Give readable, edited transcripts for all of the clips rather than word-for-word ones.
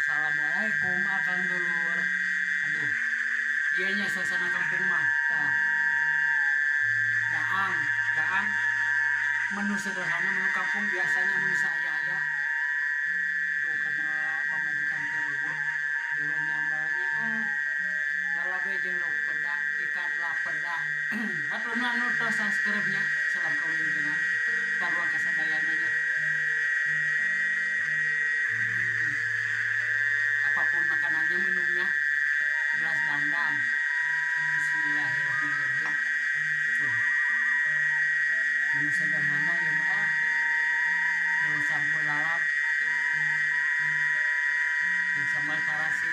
Assalamualaikum akang dulur. Aduh, ianya suasana kampung mah. Tah, gaang, gaang. Menu sederhana menu kampung biasanya menu saya. Tuh karena pamajikan tereueuh, dewe nyambalnya lalabe jeung lauk pedak, ikan lapeda. Haturna anu tos subscribe-nya. Salam kawilujengan. Taruang kasadayana nya. Apapun makanannya, minumnya, gelas dandang. Bismillahirrahmanirrahim. Tuh. Menu sederhana ya Mbak. Daun sampul lalap. Dan sambal tarasi.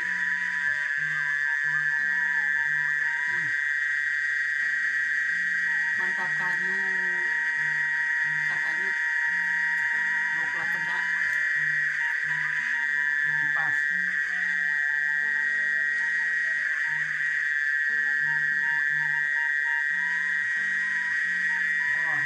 Mantap kayu. Kakanyut. Lauk lapeda. Pas. Oh.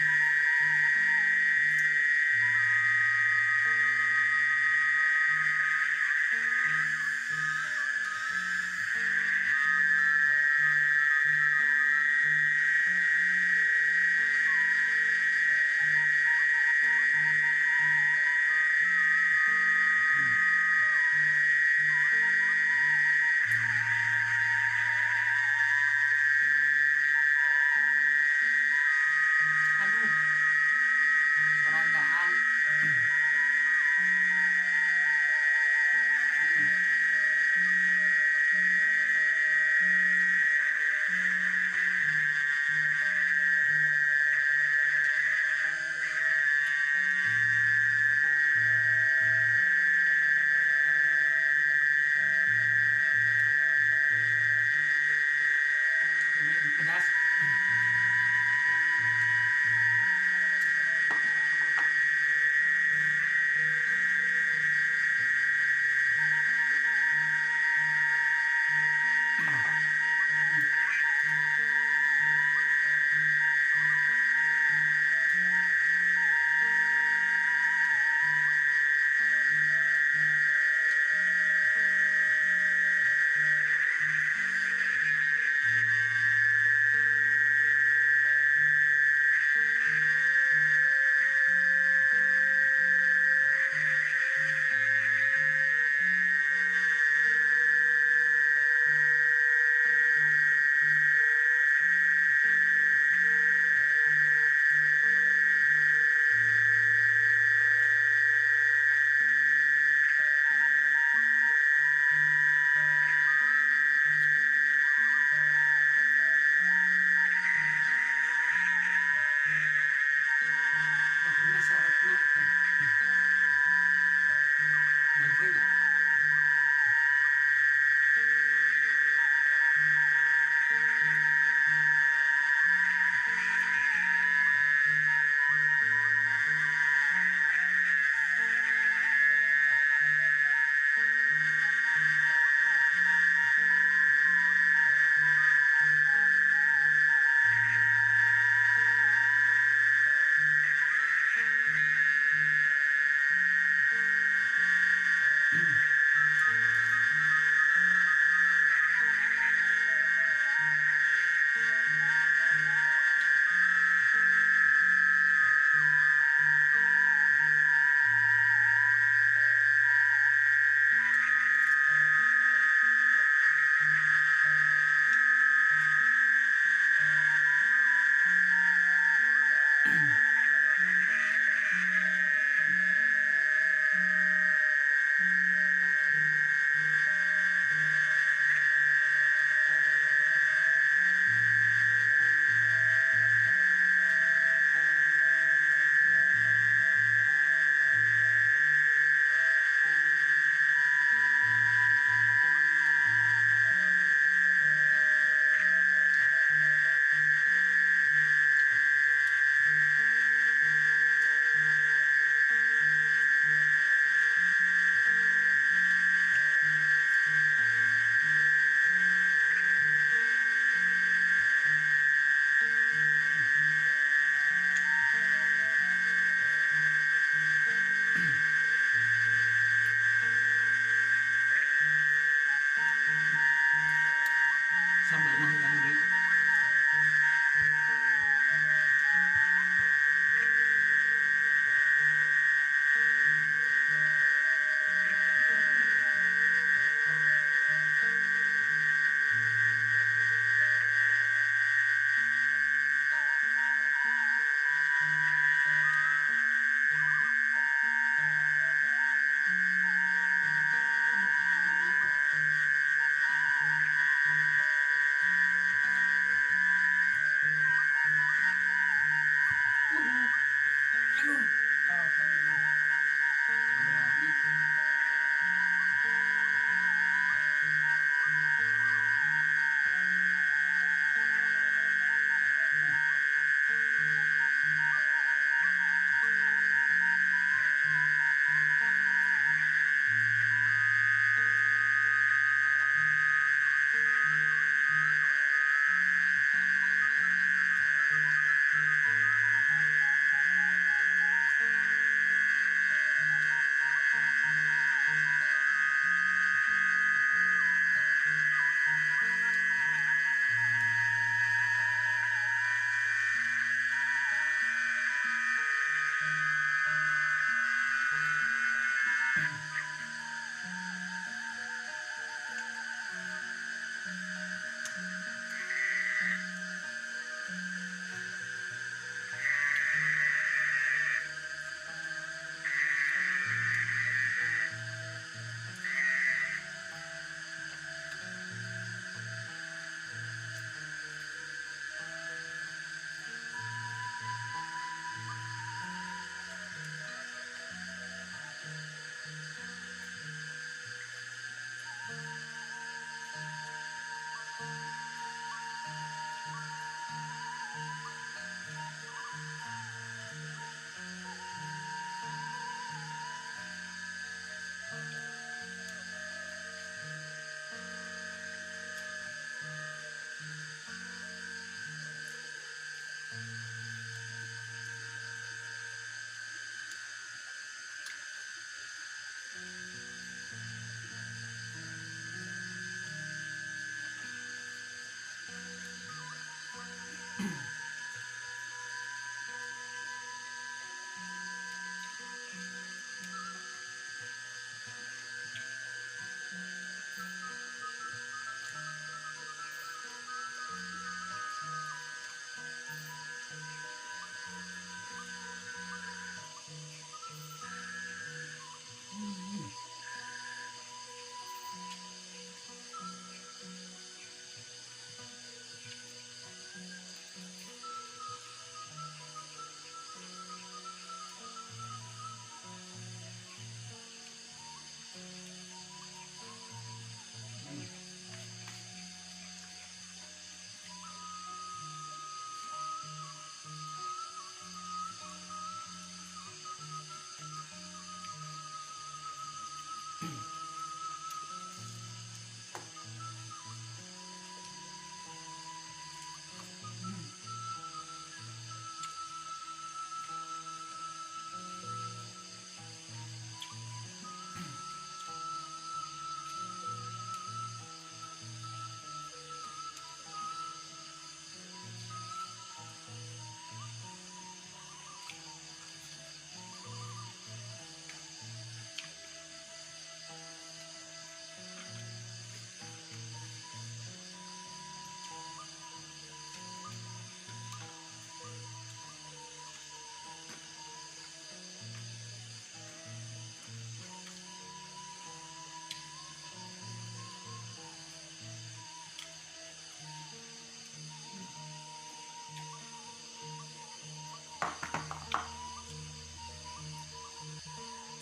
Aduh, peragaan. Ini pedas. Nah, syaratnya mungkin Sabanah yang di aduh alhamdulillah.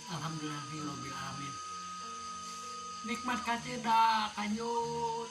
Alhamdulillahirabbil alamin. Nikmat kaceda kanjut.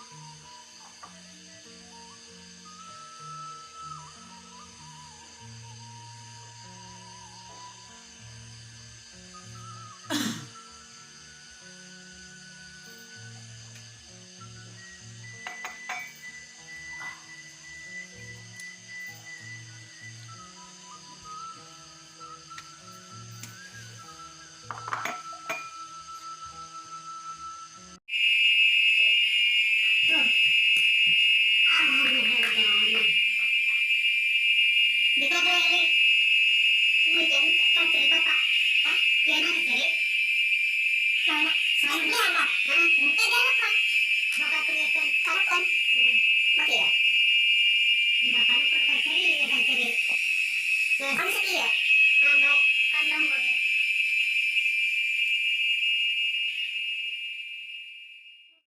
Di kada ini hujan kaciri bapak. Ah, iya nak kaciri. Sana, sana dia anak. Nah, mungkin dia apa? Maka punya telepon. Mati ya. Maka aku kaciri ya kaciri. Nah, kami setia. Nah, baik. Kandang kau.